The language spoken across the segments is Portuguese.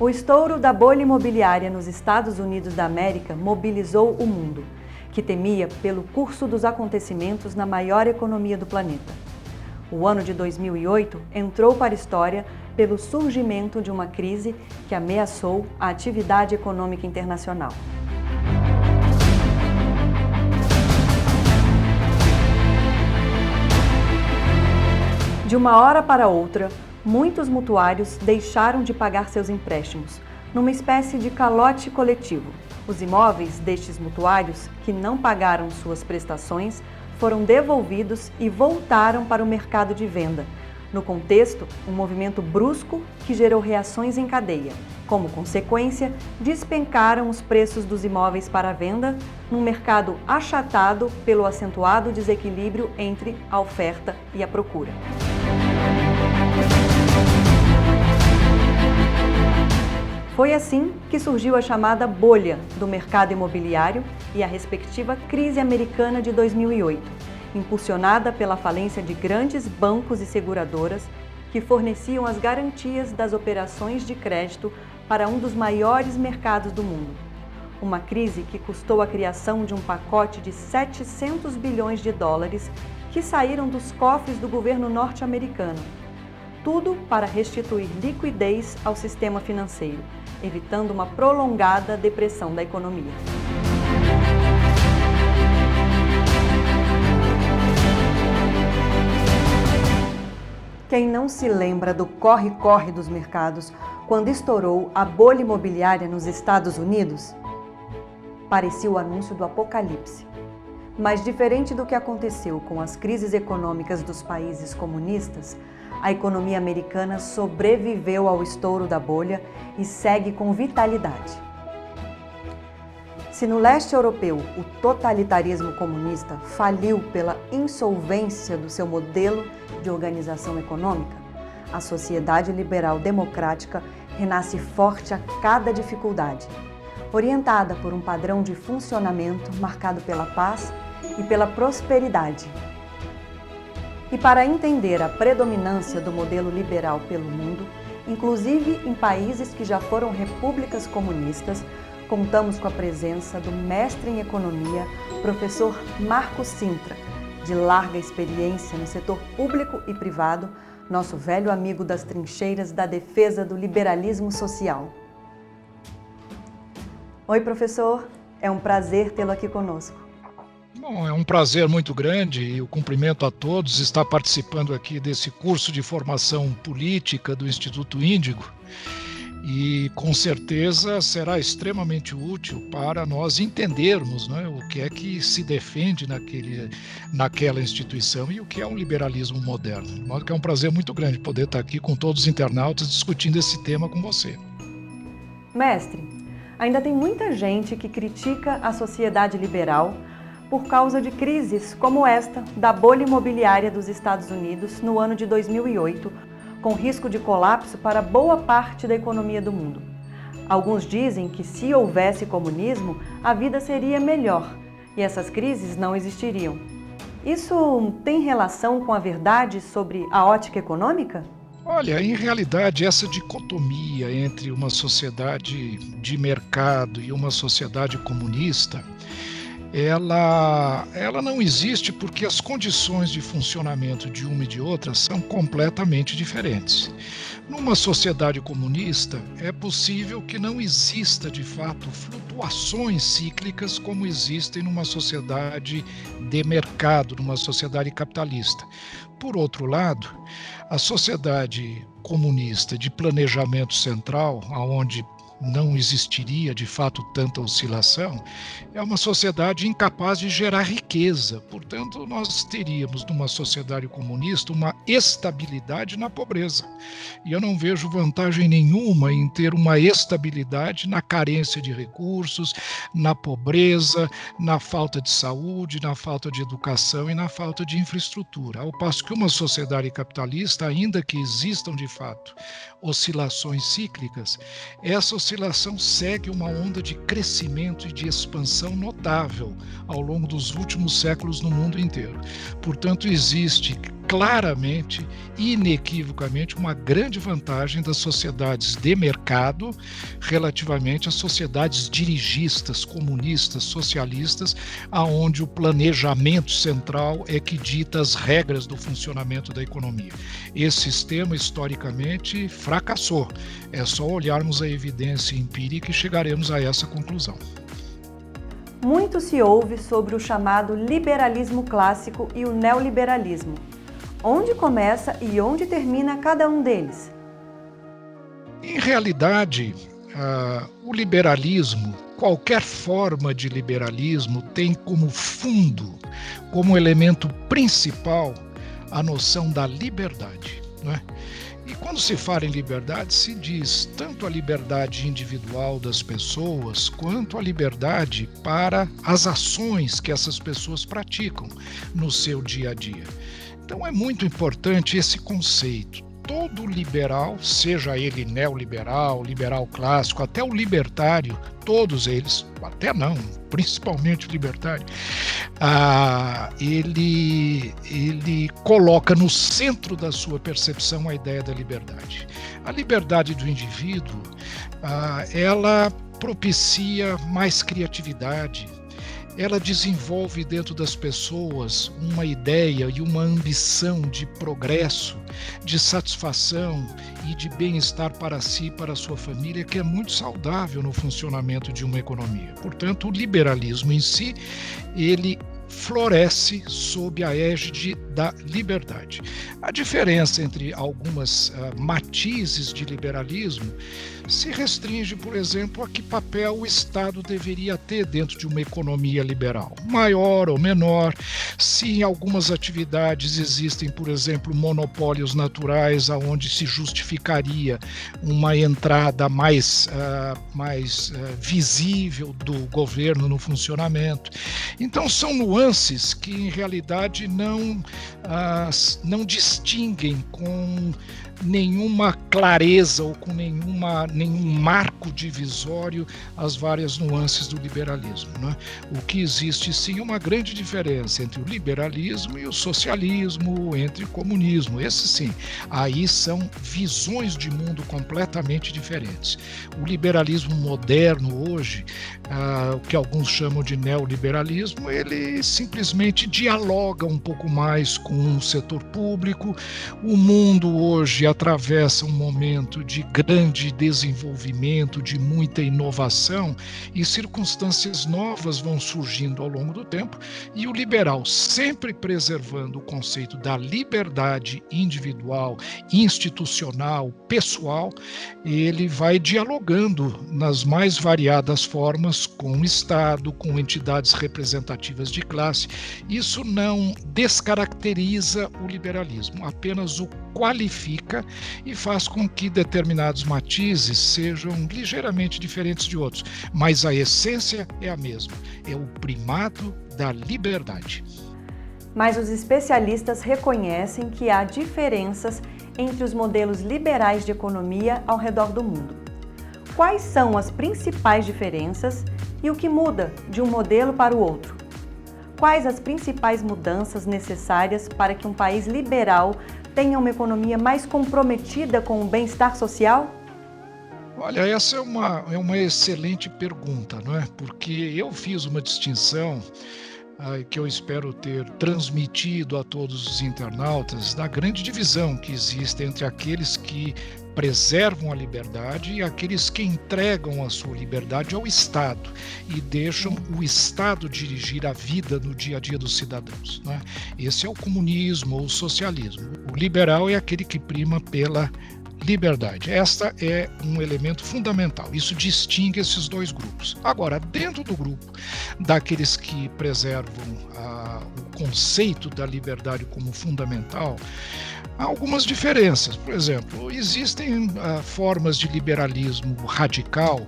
O estouro da bolha imobiliária nos Estados Unidos da América mobilizou o mundo, que temia pelo curso dos acontecimentos na maior economia do planeta. O ano de 2008 entrou para a história pelo surgimento de uma crise que ameaçou a atividade econômica internacional. De uma hora para outra, muitos mutuários deixaram de pagar seus empréstimos, numa espécie de calote coletivo. Os imóveis destes mutuários, que não pagaram suas prestações, foram devolvidos e voltaram para o mercado de venda. No contexto, um movimento brusco que gerou reações em cadeia. Como consequência, despencaram os preços dos imóveis para venda, num mercado achatado pelo acentuado desequilíbrio entre a oferta e a procura. Foi assim que surgiu a chamada bolha do mercado imobiliário e a respectiva crise americana de 2008, impulsionada pela falência de grandes bancos e seguradoras que forneciam as garantias das operações de crédito para um dos maiores mercados do mundo. Uma crise que custou a criação de um pacote de 700 bilhões de dólares que saíram dos cofres do governo norte-americano. Tudo para restituir liquidez ao sistema financeiro, evitando uma prolongada depressão da economia. Quem não se lembra do corre-corre dos mercados quando estourou a bolha imobiliária nos Estados Unidos? Parecia o anúncio do apocalipse. Mas diferente do que aconteceu com as crises econômicas dos países comunistas, a economia americana sobreviveu ao estouro da bolha e segue com vitalidade. Se no leste europeu o totalitarismo comunista faliu pela insolvência do seu modelo de organização econômica, a sociedade liberal democrática renasce forte a cada dificuldade, orientada por um padrão de funcionamento marcado pela paz e pela prosperidade. E para entender a predominância do modelo liberal pelo mundo, inclusive em países que já foram repúblicas comunistas, contamos com a presença do mestre em economia, professor Marcos Cintra, de larga experiência no setor público e privado, nosso velho amigo das trincheiras da defesa do liberalismo social. Oi, professor, é um prazer tê-lo aqui conosco. Bom, é um prazer muito grande e eu cumprimento a todos estar participando aqui desse curso de formação política do Instituto Índigo e com certeza será extremamente útil para nós entendermos, né, o que é que se defende naquela instituição e o que é um liberalismo moderno. De modo que é um prazer muito grande poder estar aqui com todos os internautas discutindo esse tema com você. Mestre, ainda tem muita gente que critica a sociedade liberal por causa de crises como esta da bolha imobiliária dos Estados Unidos no ano de 2008, com risco de colapso para boa parte da economia do mundo. Alguns dizem que se houvesse comunismo, a vida seria melhor e essas crises não existiriam. Isso tem relação com a verdade sobre a ótica econômica? Olha, em realidade, essa dicotomia entre uma sociedade de mercado e uma sociedade comunista, ela não existe porque as condições de funcionamento de uma e de outra são completamente diferentes. Numa sociedade comunista, é possível que não exista, de fato, flutuações cíclicas como existem numa sociedade de mercado, numa sociedade capitalista. Por outro lado, a sociedade comunista de planejamento central, onde não existiria de fato tanta oscilação, é uma sociedade incapaz de gerar riqueza. Portanto, nós teríamos numa sociedade comunista uma estabilidade na pobreza. E eu não vejo vantagem nenhuma em ter uma estabilidade na carência de recursos, na pobreza, na falta de saúde, na falta de educação e na falta de infraestrutura. Ao passo que uma sociedade capitalista, ainda que existam de fato oscilações cíclicas, essa oscilação segue uma onda de crescimento e de expansão notável. notável ao longo dos últimos séculos no mundo inteiro. Portanto, existe claramente, inequivocamente, uma grande vantagem das sociedades de mercado relativamente às sociedades dirigistas, comunistas, socialistas, aonde o planejamento central é que dita as regras do funcionamento da economia. Esse sistema, historicamente, fracassou. É só olharmos a evidência empírica e chegaremos a essa conclusão. Muito se ouve sobre o chamado liberalismo clássico e o neoliberalismo. Onde começa e onde termina cada um deles? Em realidade, o liberalismo, qualquer forma de liberalismo, tem como fundo, como elemento principal, a noção da liberdade, não é? E quando se fala em liberdade, se diz tanto a liberdade individual das pessoas, quanto a liberdade para as ações que essas pessoas praticam no seu dia a dia. Então é muito importante esse conceito. Todo liberal, seja ele neoliberal, liberal clássico, até o libertário, todos eles, até não, principalmente o libertário, ele coloca no centro da sua percepção a ideia da liberdade. A liberdade do indivíduo, ela propicia mais criatividade, ela desenvolve dentro das pessoas uma ideia e uma ambição de progresso, de satisfação e de bem-estar para si e para a sua família, que é muito saudável no funcionamento de uma economia. Portanto, o liberalismo em si, ele floresce sob a égide da liberdade. A diferença entre algumas matizes de liberalismo se restringe, por exemplo, a que papel o Estado deveria ter dentro de uma economia liberal, maior ou menor, se em algumas atividades existem, por exemplo, monopólios naturais, aonde se justificaria uma entrada mais visível do governo no funcionamento. Então, são nuances que, em realidade, não distinguem com nenhuma clareza ou com nenhum marco divisório as várias nuances do liberalismo, né? O que existe sim uma grande diferença entre o liberalismo e o socialismo, entre o comunismo. Esse sim, aí são visões de mundo completamente diferentes. O liberalismo moderno hoje, o que alguns chamam de neoliberalismo, ele simplesmente dialoga um pouco mais com o setor público. O mundo hoje atravessa um momento de grande desenvolvimento, de muita inovação, e circunstâncias novas vão surgindo ao longo do tempo, e o liberal, sempre preservando o conceito da liberdade individual, institucional, pessoal, ele vai dialogando nas mais variadas formas com o Estado, com entidades representativas de classe. Isso não descaracteriza o liberalismo, apenas o qualifica e faz com que determinados matizes sejam ligeiramente diferentes de outros, mas a essência é a mesma, é o primado da liberdade. Mas os especialistas reconhecem que há diferenças entre os modelos liberais de economia ao redor do mundo. Quais são as principais diferenças e o que muda de um modelo para o outro? Quais as principais mudanças necessárias para que um país liberal tenha uma economia mais comprometida com o bem-estar social? Olha, essa é uma excelente pergunta, não é? Porque eu fiz uma distinção que eu espero ter transmitido a todos os internautas da grande divisão que existe entre aqueles que preservam a liberdade e aqueles que entregam a sua liberdade ao Estado e deixam o Estado dirigir a vida no dia a dia dos cidadãos, né? Esse é o comunismo ou o socialismo. O liberal é aquele que prima pela liberdade. Esta é um elemento fundamental. Isso distingue esses dois grupos. Agora, dentro do grupo daqueles que preservam o conceito da liberdade como fundamental, há algumas diferenças. Por exemplo, existem formas de liberalismo radical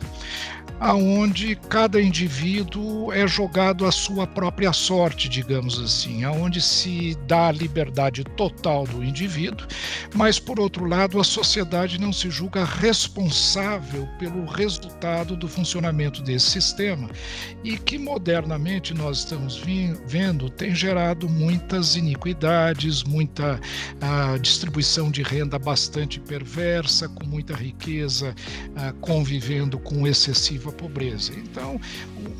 aonde cada indivíduo é jogado à sua própria sorte, digamos assim, aonde se dá a liberdade total do indivíduo, mas, por outro lado, a sociedade não se julga responsável pelo resultado do funcionamento desse sistema e que, modernamente, nós estamos vendo, tem gerado muitas iniquidades, muita distribuição de renda bastante perversa, com muita riqueza convivendo com excessiva pobreza. Então,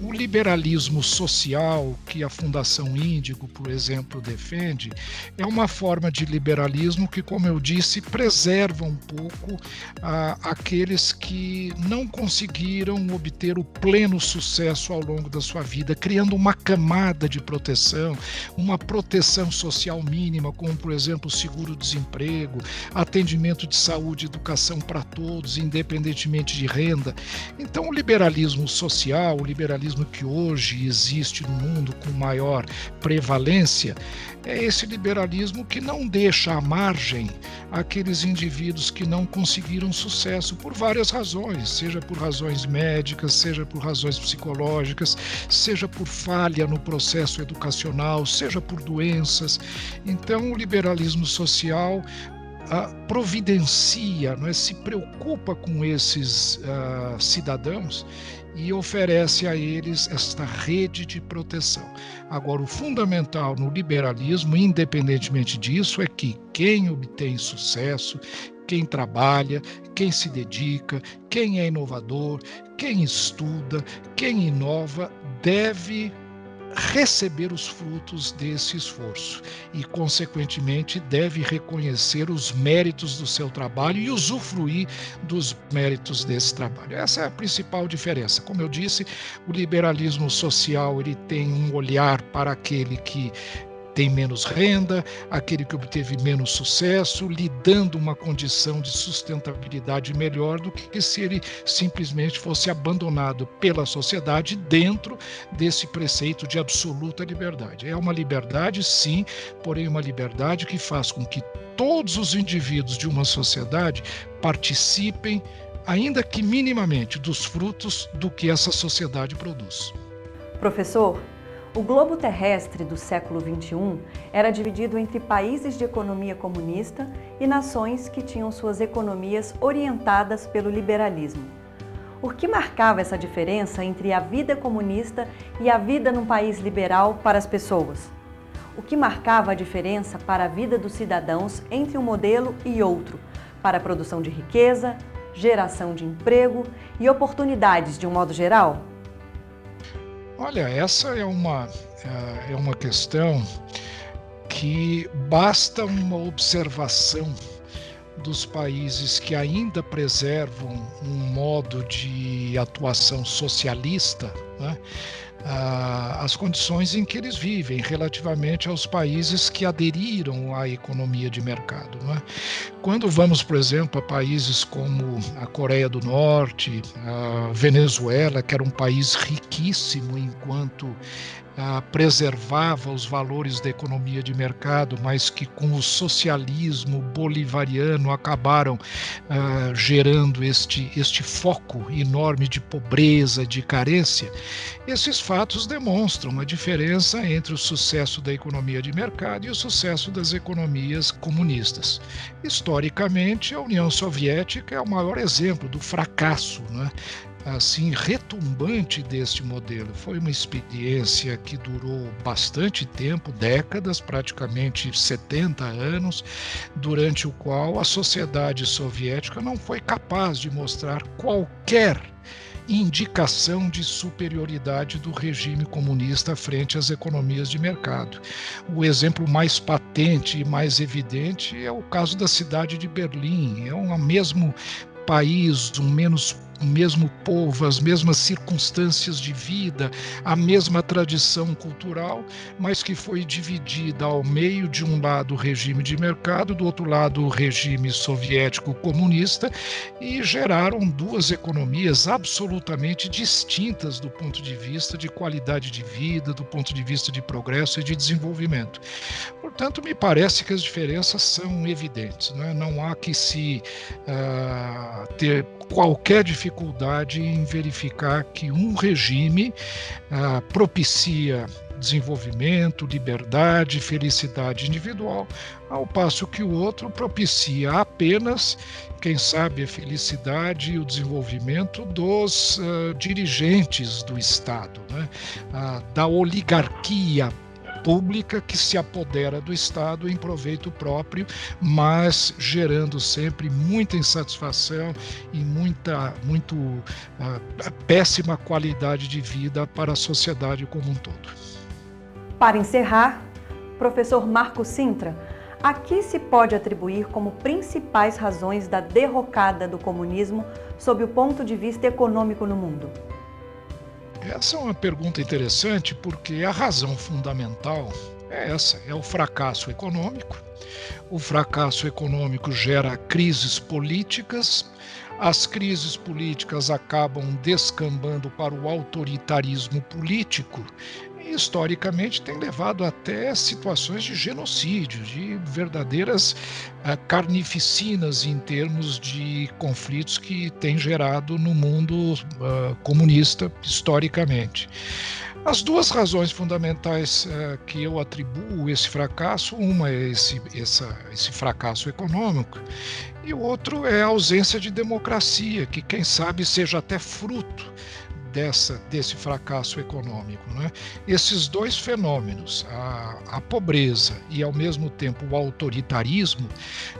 o liberalismo social que a Fundação Índigo, por exemplo, defende, é uma forma de liberalismo que, como eu disse, preserva um pouco aqueles que não conseguiram obter o pleno sucesso ao longo da sua vida, criando uma camada de proteção, uma proteção social mínima, como, por exemplo, seguro-desemprego, atendimento de saúde e educação para todos, independentemente de renda. Então, o liberalismo social, o liberalismo que hoje existe no mundo com maior prevalência, é esse liberalismo que não deixa à margem aqueles indivíduos que não conseguiram sucesso por várias razões, seja por razões médicas, seja por razões psicológicas, seja por falha no processo educacional, seja por doenças. Então, o liberalismo social providencia, não é, se preocupa com esses cidadãos e oferece a eles esta rede de proteção. Agora, o fundamental no liberalismo, independentemente disso, é que quem obtém sucesso, quem trabalha, quem se dedica, quem é inovador, quem estuda, quem inova, deve receber os frutos desse esforço e, consequentemente, deve reconhecer os méritos do seu trabalho e usufruir dos méritos desse trabalho. Essa é a principal diferença. Como eu disse, o liberalismo social ele tem um olhar para aquele que tem menos renda, aquele que obteve menos sucesso, lhe dando uma condição de sustentabilidade melhor do que se ele simplesmente fosse abandonado pela sociedade dentro desse preceito de absoluta liberdade. É uma liberdade, sim, porém uma liberdade que faz com que todos os indivíduos de uma sociedade participem, ainda que minimamente, dos frutos do que essa sociedade produz. Professor, o globo terrestre do século XXI era dividido entre países de economia comunista e nações que tinham suas economias orientadas pelo liberalismo. O que marcava essa diferença entre a vida comunista e a vida num país liberal para as pessoas? O que marcava a diferença para a vida dos cidadãos entre um modelo e outro, para a produção de riqueza, geração de emprego e oportunidades de um modo geral? Olha, essa é uma questão que basta uma observação dos países que ainda preservam um modo de atuação socialista, né? As condições em que eles vivem relativamente aos países que aderiram à economia de mercado, né? Quando vamos, por exemplo, a países como a Coreia do Norte, a Venezuela, que era um país riquíssimo enquanto preservava os valores da economia de mercado, mas que com o socialismo bolivariano acabaram gerando este foco enorme de pobreza, de carência. Esses fatos demonstram a diferença entre o sucesso da economia de mercado e o sucesso das economias comunistas. Historicamente, a União Soviética é o maior exemplo do fracasso, né, assim, retumbante deste modelo. Foi uma experiência que durou bastante tempo, décadas, praticamente 70 anos, durante o qual a sociedade soviética não foi capaz de mostrar qualquer indicação de superioridade do regime comunista frente às economias de mercado. O exemplo mais patente e mais evidente é o caso da cidade de Berlim. É um mesmo país, o mesmo povo, as mesmas circunstâncias de vida, a mesma tradição cultural, mas que foi dividida ao meio, de um lado o regime de mercado, do outro lado o regime soviético comunista, e geraram duas economias absolutamente distintas do ponto de vista de qualidade de vida, do ponto de vista de progresso e de desenvolvimento. Portanto, me parece que as diferenças são evidentes, né? Não há que se ter qualquer diferença dificuldade em verificar que um regime propicia desenvolvimento, liberdade, felicidade individual, ao passo que o outro propicia apenas, quem sabe, a felicidade e o desenvolvimento dos dirigentes do Estado, né? Da oligarquia pública que se apodera do Estado em proveito próprio, mas gerando sempre muita insatisfação e muito péssima qualidade de vida para a sociedade como um todo. Para encerrar, professor Marco Cintra, a que se pode atribuir como principais razões da derrocada do comunismo sob o ponto de vista econômico no mundo? Essa é uma pergunta interessante porque a razão fundamental é essa, é o fracasso econômico. O fracasso econômico gera crises políticas, as crises políticas acabam descambando para o autoritarismo político e, historicamente, tem levado até situações de genocídio, de verdadeiras carnificinas em termos de conflitos que tem gerado no mundo comunista, historicamente. As duas razões fundamentais que eu atribuo esse fracasso, uma é esse fracasso econômico, e o outro é a ausência de democracia, que quem sabe seja até fruto desse fracasso econômico, né? Esses dois fenômenos, a pobreza e ao mesmo tempo o autoritarismo,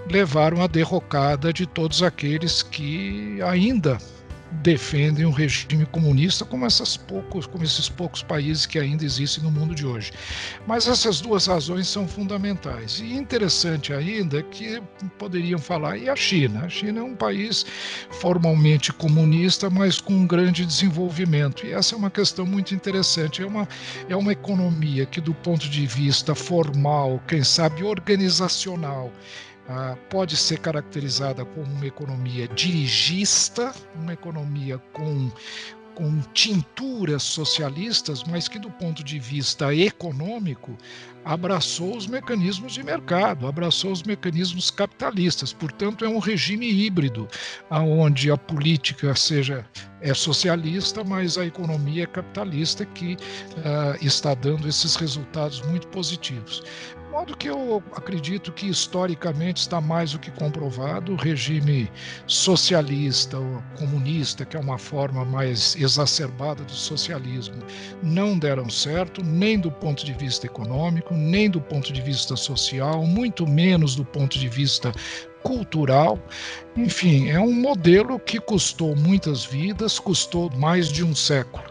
levaram à derrocada de todos aqueles que ainda defendem um regime comunista, como esses poucos países que ainda existem no mundo de hoje. Mas essas duas razões são fundamentais. E interessante ainda é que poderiam falar, e a China? A China é um país formalmente comunista, mas com um grande desenvolvimento. E essa é uma questão muito interessante. É uma economia que, do ponto de vista formal, quem sabe organizacional, pode ser caracterizada como uma economia dirigista, uma economia com tinturas socialistas, mas que, do ponto de vista econômico, abraçou os mecanismos de mercado, abraçou os mecanismos capitalistas. Portanto, é um regime híbrido, onde a política é socialista, mas a economia é capitalista, que está dando esses resultados muito positivos. De modo que eu acredito que, historicamente, está mais do que comprovado, o regime socialista ou comunista, que é uma forma mais exacerbada do socialismo, não deram certo, nem do ponto de vista econômico, nem do ponto de vista social, muito menos do ponto de vista cultural. Enfim, é um modelo que custou muitas vidas, custou mais de um século.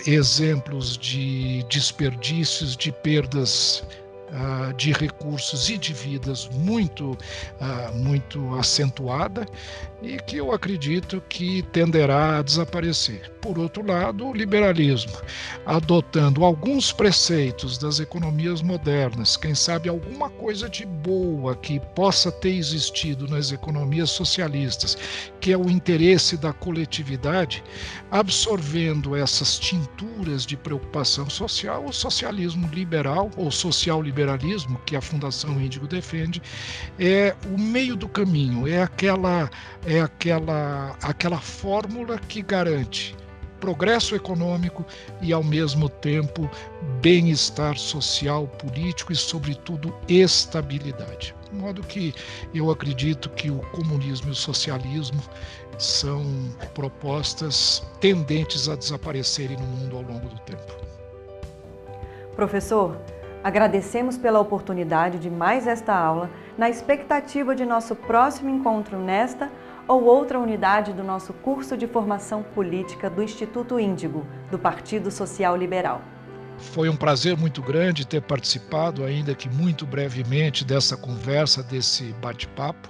Exemplos de desperdícios, de perdas de recursos e de vidas muito acentuada, e que eu acredito que tenderá a desaparecer. Por outro lado, o liberalismo, adotando alguns preceitos das economias modernas, quem sabe alguma coisa de boa que possa ter existido nas economias socialistas, que é o interesse da coletividade, absorvendo essas tinturas de preocupação social, o socialismo liberal ou social-liberalismo, que a Fundação Índigo defende, é o meio do caminho, é aquela fórmula que garante progresso econômico e, ao mesmo tempo, bem-estar social, político e, sobretudo, estabilidade. De modo que eu acredito que o comunismo e o socialismo são propostas tendentes a desaparecerem no mundo ao longo do tempo. Professor, agradecemos pela oportunidade de mais esta aula, na expectativa de nosso próximo encontro nesta ou outra unidade do nosso curso de formação política do Instituto Índigo, do Partido Social Liberal. Foi um prazer muito grande ter participado, ainda que muito brevemente, dessa conversa, desse bate-papo.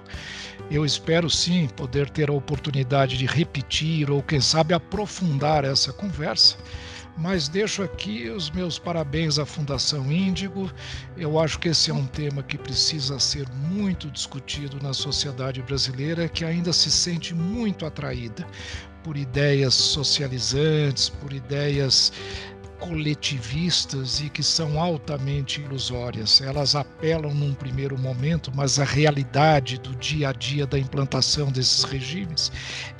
Eu espero sim poder ter a oportunidade de repetir ou, quem sabe, aprofundar essa conversa. Mas deixo aqui os meus parabéns à Fundação Índigo. Eu acho que esse é um tema que precisa ser muito discutido na sociedade brasileira, que ainda se sente muito atraída por ideias socializantes, por ideias coletivistas e que são altamente ilusórias. Elas apelam num primeiro momento, mas a realidade do dia a dia da implantação desses regimes,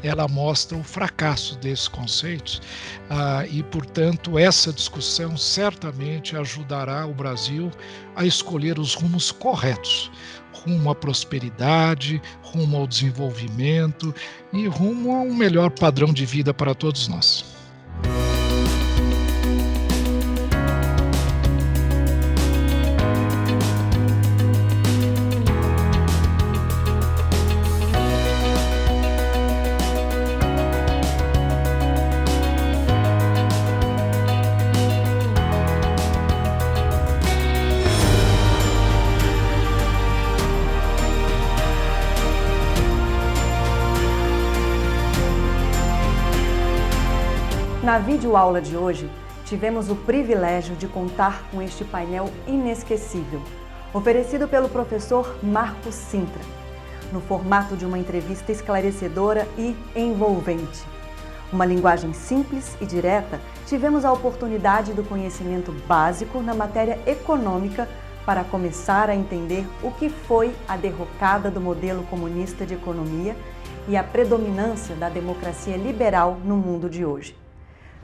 ela mostra o fracasso desses conceitos e, portanto, essa discussão certamente ajudará o Brasil a escolher os rumos corretos, rumo à prosperidade, rumo ao desenvolvimento e rumo a um melhor padrão de vida para todos nós. Na videoaula de hoje, tivemos o privilégio de contar com este painel inesquecível, oferecido pelo professor Marcos Cintra, no formato de uma entrevista esclarecedora e envolvente. Uma linguagem simples e direta, tivemos a oportunidade do conhecimento básico na matéria econômica para começar a entender o que foi a derrocada do modelo comunista de economia e a predominância da democracia liberal no mundo de hoje.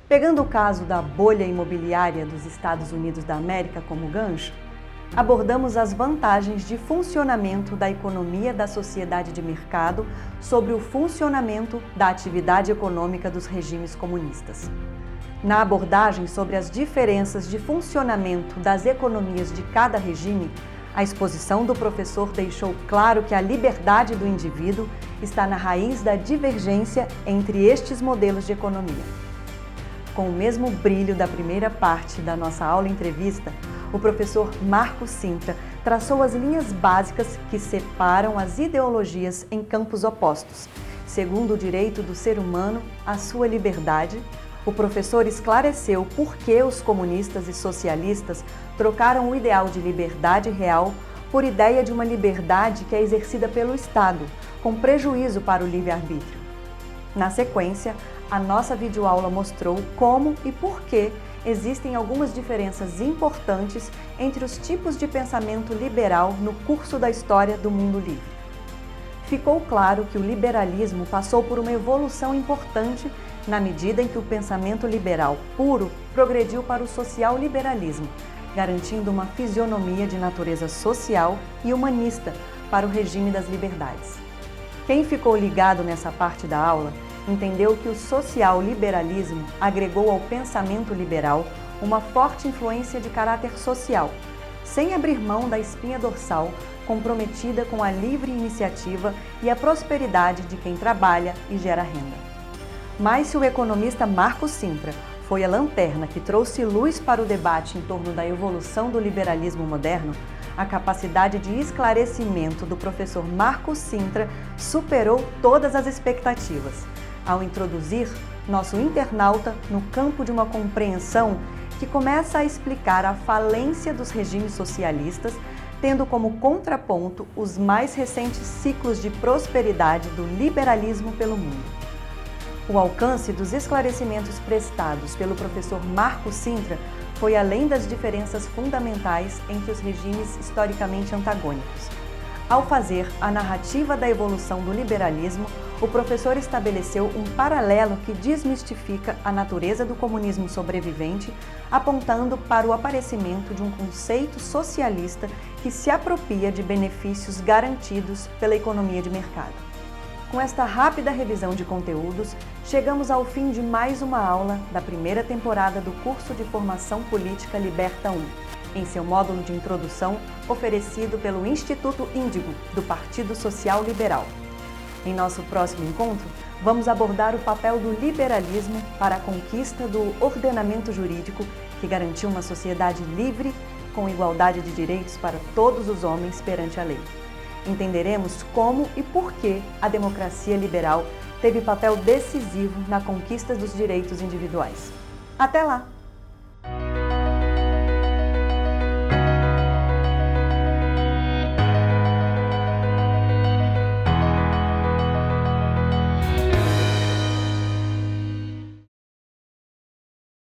Pegando o caso da bolha imobiliária dos Estados Unidos da América como gancho, abordamos as vantagens de funcionamento da economia da sociedade de mercado sobre o funcionamento da atividade econômica dos regimes comunistas. Na abordagem sobre as diferenças de funcionamento das economias de cada regime, a exposição do professor deixou claro que a liberdade do indivíduo está na raiz da divergência entre estes modelos de economia. Com o mesmo brilho da primeira parte da nossa aula-entrevista, o professor Marcos Cintra traçou as linhas básicas que separam as ideologias em campos opostos. Segundo o direito do ser humano à sua liberdade, o professor esclareceu por que os comunistas e socialistas trocaram o ideal de liberdade real por ideia de uma liberdade que é exercida pelo Estado, com prejuízo para o livre-arbítrio. Na sequência, a nossa videoaula mostrou como e por que existem algumas diferenças importantes entre os tipos de pensamento liberal no curso da história do mundo livre. Ficou claro que o liberalismo passou por uma evolução importante na medida em que o pensamento liberal puro progrediu para o social-liberalismo, garantindo uma fisionomia de natureza social e humanista para o regime das liberdades. Quem ficou ligado nessa parte da aula entendeu que o social-liberalismo agregou ao pensamento liberal uma forte influência de caráter social, sem abrir mão da espinha dorsal comprometida com a livre iniciativa e a prosperidade de quem trabalha e gera renda. Mas se o economista Marcos Cintra foi a lanterna que trouxe luz para o debate em torno da evolução do liberalismo moderno, a capacidade de esclarecimento do professor Marcos Cintra superou todas as expectativas, ao introduzir nosso internauta no campo de uma compreensão que começa a explicar a falência dos regimes socialistas, tendo como contraponto os mais recentes ciclos de prosperidade do liberalismo pelo mundo. O alcance dos esclarecimentos prestados pelo professor Marcos Cintra foi além das diferenças fundamentais entre os regimes historicamente antagônicos. Ao fazer a narrativa da evolução do liberalismo, o professor estabeleceu um paralelo que desmistifica a natureza do comunismo sobrevivente, apontando para o aparecimento de um conceito socialista que se apropria de benefícios garantidos pela economia de mercado. Com esta rápida revisão de conteúdos, chegamos ao fim de mais uma aula da primeira temporada do curso de Formação Política Liberta 1, em seu módulo de introdução oferecido pelo Instituto Índigo, do Partido Social Liberal. Em nosso próximo encontro, vamos abordar o papel do liberalismo para a conquista do ordenamento jurídico que garantiu uma sociedade livre com igualdade de direitos para todos os homens perante a lei. Entenderemos como e por que a democracia liberal teve papel decisivo na conquista dos direitos individuais. Até lá!